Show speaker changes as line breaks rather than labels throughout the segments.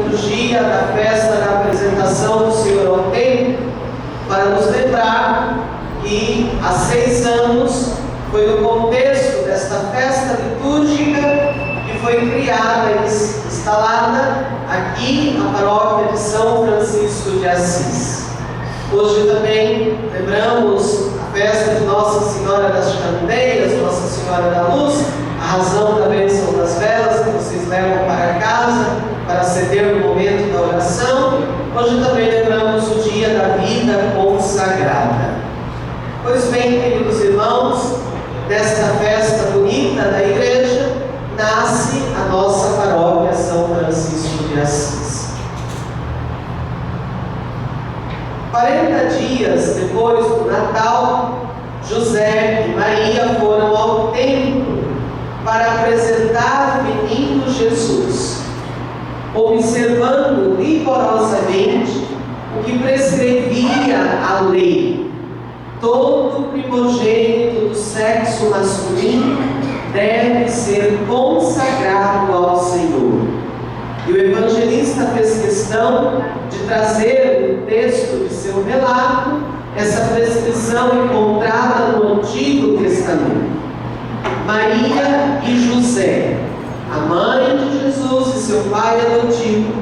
liturgia da festa da apresentação do Senhor ao templo, para nos lembrar que há 6 anos foi no contexto desta festa litúrgica que foi criada e instalada aqui a paróquia de São Francisco de Assis. Hoje também lembramos a festa de Nossa Senhora das Candeias, Nossa Senhora da Luz, a razão da bênção das velas que vocês levam para casa para acender no momento da oração. Hoje também lembramos o dia da vida consagrada. Pois bem, queridos irmãos, desta festa bonita da igreja, nasce a nossa paróquia São Francisco de Assis. 40 dias depois do Natal, José e Maria foram ao templo para apresentar o menino Jesus, observando rigorosamente o que prescrevia a lei. Todo primogênito do sexo masculino deve ser consagrado ao Senhor. E o evangelista fez questão de trazer no texto de seu relato essa prescrição encontrada no Antigo Testamento. Maria e José, a mãe de Jesus e seu pai adotivo,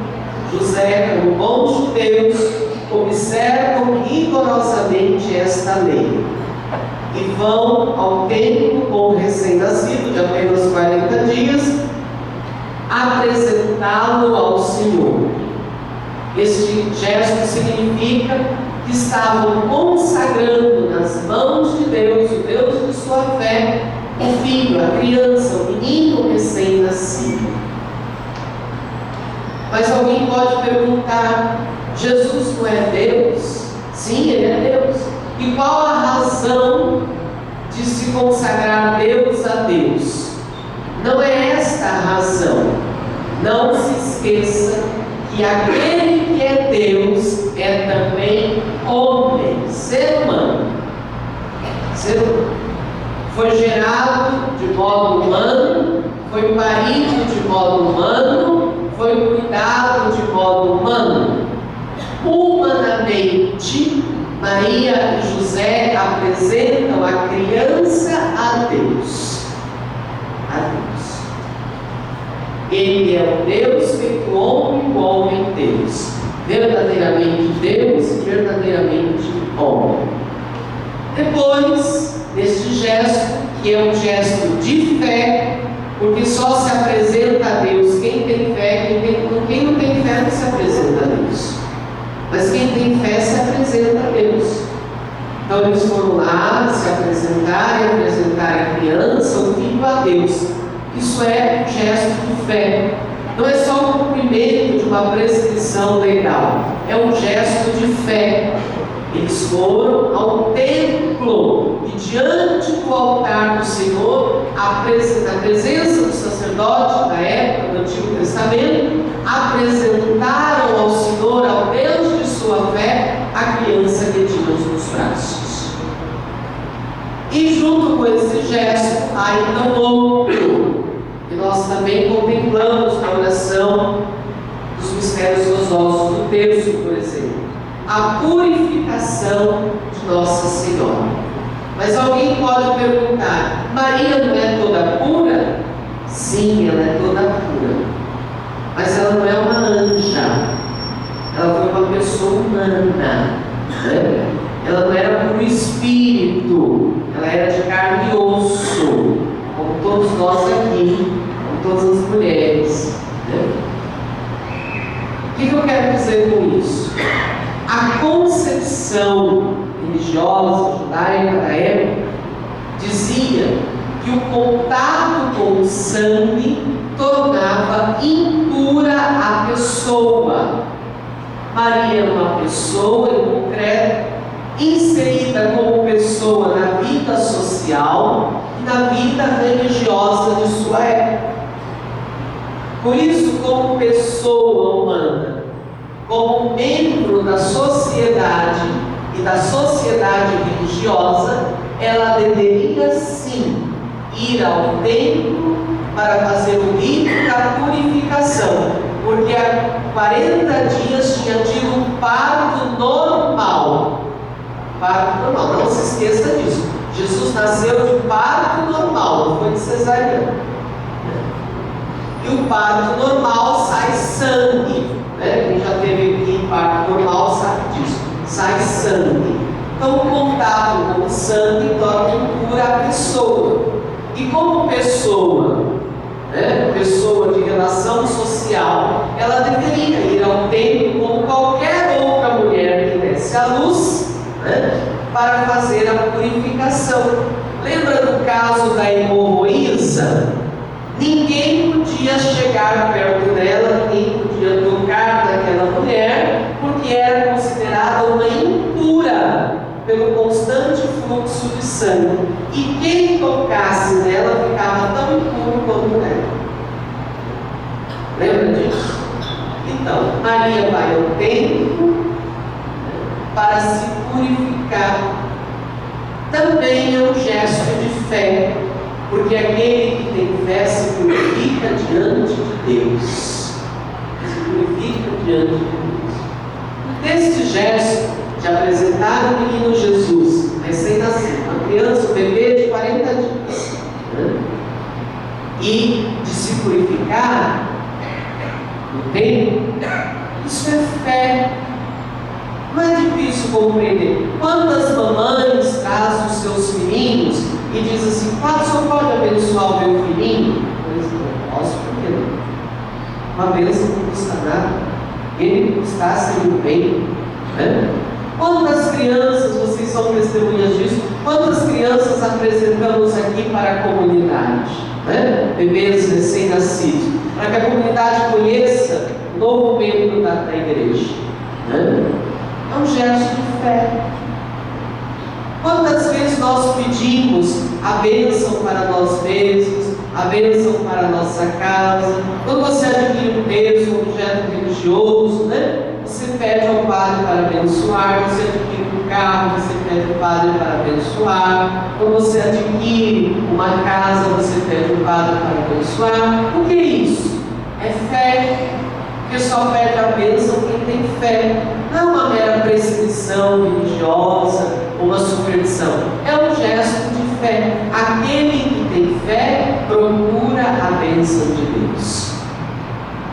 José, como bons judeus, observam rigorosamente esta lei e vão ao templo com o recém-nascido de apenas 40 dias apresentá-lo ao Senhor. Este gesto significa que estavam consagrando nas mãos de Deus, o Deus de sua fé, o filho, a criança, o menino recém-nascido. Mas alguém pode perguntar: Jesus não é Deus? Sim, Ele é Deus. E qual a razão de se consagrar Deus a Deus? Não é esta a razão. Não se esqueça que aquele que é Deus é também homem, ser humano. Ser humano. Foi gerado de modo humano, foi parido de modo humano, foi cuidado de modo humano. Humanamente, Maria e José apresentam a criança a Deus. A Deus. Ele é o Deus feito homem, o homem Deus. Verdadeiramente Deus e verdadeiramente homem. Depois deste gesto, que é um gesto de fé, porque só se apresenta a Deus quem tem fé, quem não tem fé não se apresenta a Deus. Mas quem tem fé se apresenta a Deus. Então eles foram lá se apresentar e apresentar a criança, o filho, a Deus. Isso é um gesto de fé. Não é só o cumprimento de uma prescrição legal, é um gesto de fé. Eles foram ao templo e diante do altar do Senhor, na presença do sacerdote da época do Antigo Testamento, apresentaram ao Senhor, ao Deus de sua fé, a criança que tínhamos nos braços. E junto com esse gesto, ainda um outro, que nós também contemplamos na oração dos mistérios gozosos do terço, por exemplo, a purificação de Nossa Senhora. Mas alguém pode perguntar: Maria não é toda pura? Sim, ela é toda pura, mas ela não é uma anja, ela foi uma pessoa humana, né? Ela não era puro espírito, ela era de carne e osso, como todos nós aqui, como todas as mulheres, né? O que eu quero dizer com isso? A concepção religiosa judaica da época dizia que o contato com o sangue tornava impura a pessoa. Maria era uma pessoa em concreto, inserida como pessoa na vida social e na vida religiosa de sua época. Por isso, como pessoa humana, como membro da sociedade e da sociedade religiosa, ela deveria sim ir ao templo para fazer o rito da purificação, porque 40 dias tinha tido um parto normal. Parto normal, não se esqueça disso. Jesus nasceu de parto normal, não foi de cesariana. E o parto normal sai sangue. Quem já teve aqui parto normal sabe disso. Sai sangue. Então o contato com o sangue torna impura a pessoa. E como pessoa de relação social, ela deveria ir ao templo como qualquer outra mulher que desse à luz, para fazer a purificação. Lembra do caso da hemorroísa? Ninguém podia chegar perto dela, ninguém podia tocar naquela mulher, porque era considerada uma impura pelo constante fluxo de sangue. E quem tocasse nela ficava tão impuro quanto ela. Lembra disso? Então, Maria vai ao templo para se purificar. Também é um gesto de fé, porque aquele que tem fé se purifica diante de Deus. Se purifica diante de Deus. Neste gesto de apresentar o menino Jesus, recém-nascido, uma criança, um bebê de 40 dias, e de se purificar no templo, isso é fé. Não é difícil compreender. Quantas mamães trazem os seus filhinhos e dizem assim: o senhor pode abençoar o meu filhinho? Eu disse: não posso, por que não? Uma bênção não custa nada. Ele custasse ele bem. Quantas crianças, vocês são testemunhas disso, quantas crianças apresentamos aqui para a comunidade? Bebês recém-nascidos, para que a comunidade conheça o novo membro da igreja. É um gesto de fé. Quantas vezes nós pedimos a bênção para nós mesmos, a bênção para a nossa casa? Quando você adquire um berço, um objeto religioso, você pede ao padre para abençoar. Você adquire um carro, você pede ao padre para abençoar. Quando você adquire uma casa, você pede ao padre para abençoar. O que é isso? É fé. Porque só pede a bênção quem tem fé. Não é uma mera prescrição religiosa, uma superstição. É um gesto de fé. Aquele que tem fé procura a bênção de Deus.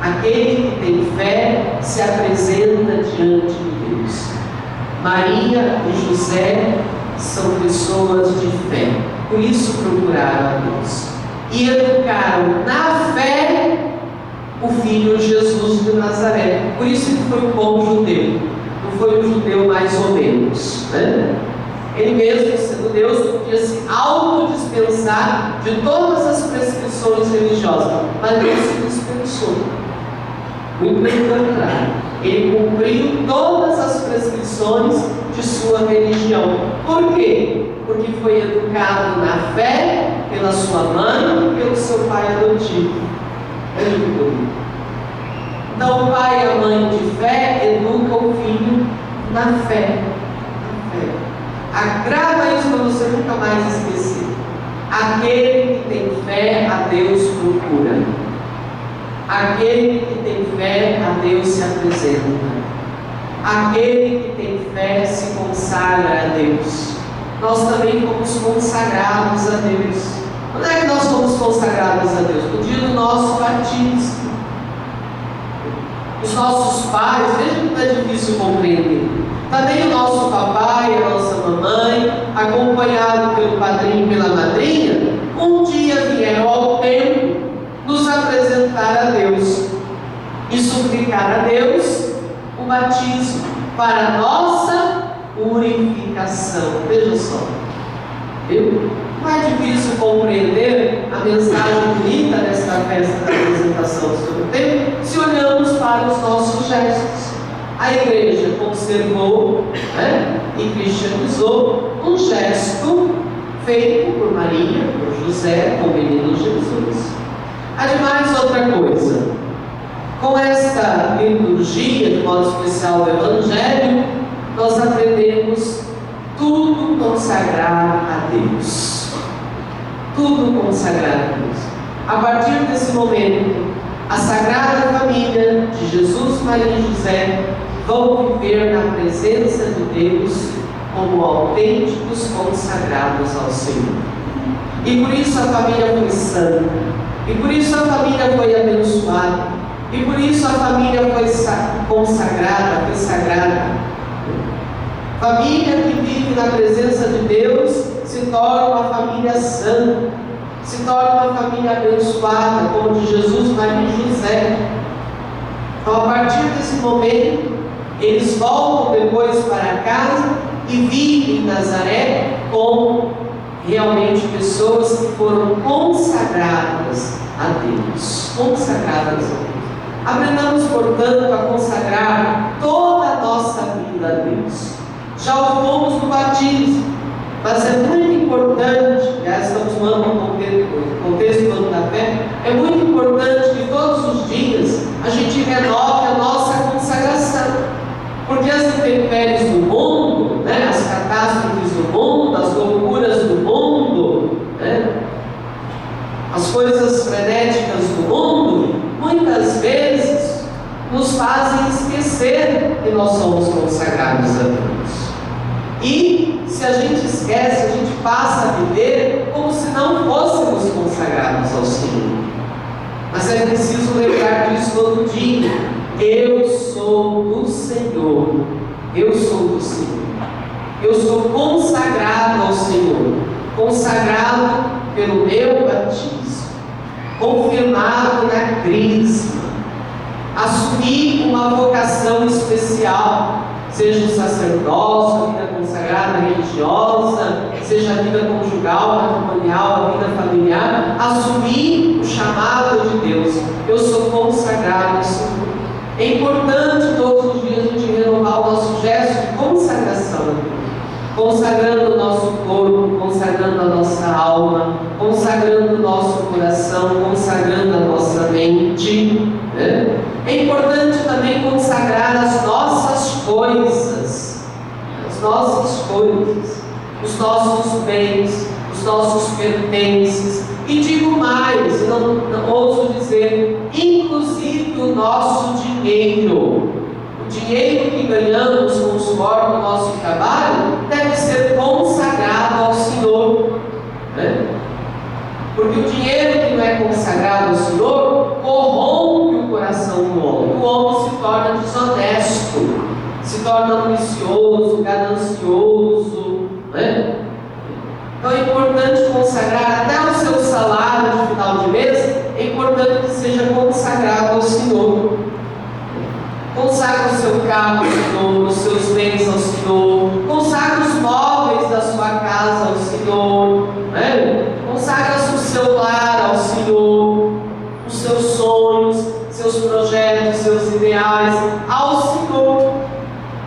Aquele que tem fé se apresenta diante de Deus. Maria e José são pessoas de fé. Por isso procuraram a Deus. E educaram na fé o filho Jesus de Nazaré. Por isso ele foi um bom judeu. Não foi um judeu mais ou menos. Ele mesmo, sendo Deus, podia se autodispensar de todas as prescrições religiosas. Mas Deus se dispensou. Muito pelo contrário. Ele cumpriu todas as prescrições de sua religião. Por quê? Porque foi educado na fé pela sua mãe e pelo seu pai adotivo. Então o pai e a mãe de fé educam o filho na fé. Grava isso para você nunca mais esquecer. Aquele que tem fé, a Deus procura. Aquele que tem fé, a Deus se apresenta. Aquele que tem fé se consagra a Deus. Nós também fomos consagrados a Deus. Quando é que nós fomos consagrados a Deus? No dia do nosso batismo. Os nossos pais, veja que não é difícil compreender. Também o nosso papai, a nossa mamãe, acompanhado pelo padrinho e pela madrinha, um dia vieram ao templo nos apresentar a Deus e suplicar a Deus o batismo para a nossa purificação. Veja só, viu? Não é difícil compreender a mensagem bonita desta festa da apresentação do templo se olhamos para os nossos gestos. A igreja conservou e cristianizou um gesto feito por Maria, por José, com o menino Jesus. Ademais, outra coisa, com esta liturgia, de modo especial do Evangelho, nós aprendemos tudo consagrado a Deus. Tudo consagrado a Deus. A partir desse momento, a Sagrada Família de Jesus, Maria Maria e José vão viver na presença de Deus como autênticos consagrados ao Senhor. E por isso a família foi santa, e por isso a família foi abençoada, e por isso a família foi consagrada, foi sagrada. Família que vive na presença de Deus se torna uma família santa, se torna uma família abençoada, como de Jesus, Maria e José. Então, a partir desse momento, eles voltam depois para casa e vivem em Nazaré como realmente pessoas que foram consagradas a Deus. Consagradas a Deus. Aprendamos, portanto, a consagrar toda a nossa vida a Deus. Já o fomos no batismo, mas é muito importante, estamos falando no contexto do ano da fé, é muito importante que todos os dias a gente renove a nossa consagração, porque as intempéries do mundo, as catástrofes do mundo, as loucuras do mundo, as coisas frenéticas do mundo, muitas vezes nos fazem esquecer que nós somos consagrados a Deus. E se a gente esquece, a gente passa a viver como se não fôssemos consagrados ao Senhor. Mas é preciso lembrar disso todo dia. Eu sou do Senhor. Eu sou do Senhor. Eu sou consagrado ao Senhor. Consagrado pelo meu batismo. Confirmado na crisma. Assumir uma vocação especial. Seja o sacerdócio, a vida consagrada religiosa, seja a vida conjugal, matrimonial, a vida familiar, assumir o chamado de Deus. Eu sou consagrado ao Senhor. É importante todos os dias a gente renovar o nosso gesto de consagração, consagrando o nosso corpo, consagrando a nossa alma, consagrando o nosso coração, consagrando a nossa mente. É importante também consagrar as nossas coisas, os nossos bens, os nossos pertences, e digo mais, não ouso dizer, inclusive o nosso dinheiro. O dinheiro que ganhamos com o suor do nosso trabalho deve ser consagrado ao Senhor, porque o dinheiro que não é consagrado ao Senhor corrompe o coração do homem. O homem se torna desonesto, se torna ambicioso, ganancioso, Então é importante consagrar até o seu salário de final de mês, é importante que seja consagrado ao Senhor. Consagre o seu carro ao Senhor, os seus bens ao Senhor, consagre os móveis da sua casa ao Senhor, consagre o seu lar ao Senhor, os seus sonhos, seus projetos, seus ideais ao Senhor.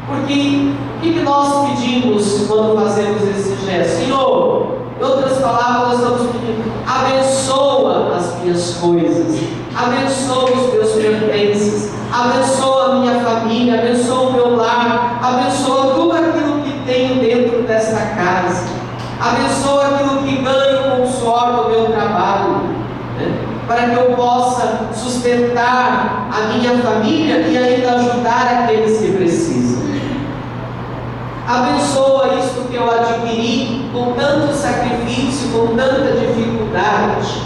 Porque o que nós pedimos quando fazemos esse gesto? Senhor, em outras palavras, nós estamos pedindo: abençoa as minhas coisas, abençoa os meus pertences, abençoa a minha família, abençoa o meu lar, abençoa tudo aquilo que tenho dentro desta casa, abençoa aquilo que ganho com o suor do meu trabalho, para que eu possa sustentar a minha família e ainda ajudar aqueles que precisam. Abençoa isto que eu adquiri com tanto sacrifício, com tanta dificuldade,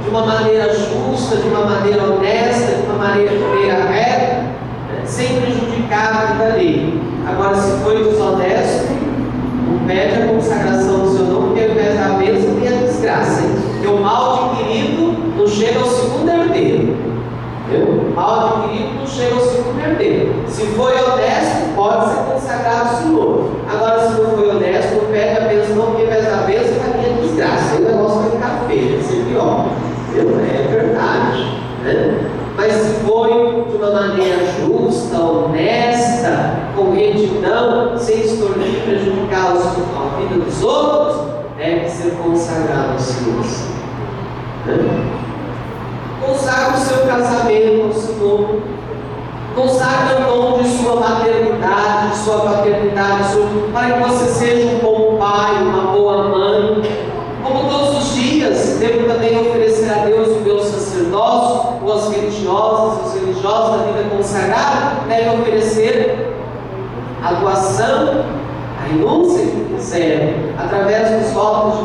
de uma maneira justa, de uma maneira honesta, de uma maneira reta, sem prejudicar a vida dele. Agora, se foi desonesto, não pede a consagração do seu nome, porque ao invés da bênção tem a desgraça, porque o mal adquirido não chega ao segundo herdeiro. O mal adquirido não chega ao segundo herdeiro. Se foi honesto, pode ser consagrado ao Senhor. Agora, se não foi honesto, não pede a bênção, não, porque ao invés da bênção vai ter desgraça. Aí o negócio vai ficar feio, vai ser pior. É verdade. Mas se foi de uma maneira justa, honesta, com retidão, sem extorquir e prejudicar a vida dos outros, deve ser consagrado ao Senhor. Consagre o seu casamento ao Senhor. Consagre o dom de sua maternidade, de sua paternidade, para que você seja um bom pai, uma boa mãe. Como todos os dias, devo também oferecer a Deus o meu sacerdócio, ou as religiosas, os religiosos, religiosos da vida consagrada devem oferecer a doação, a renúncia que fizeram, através dos votos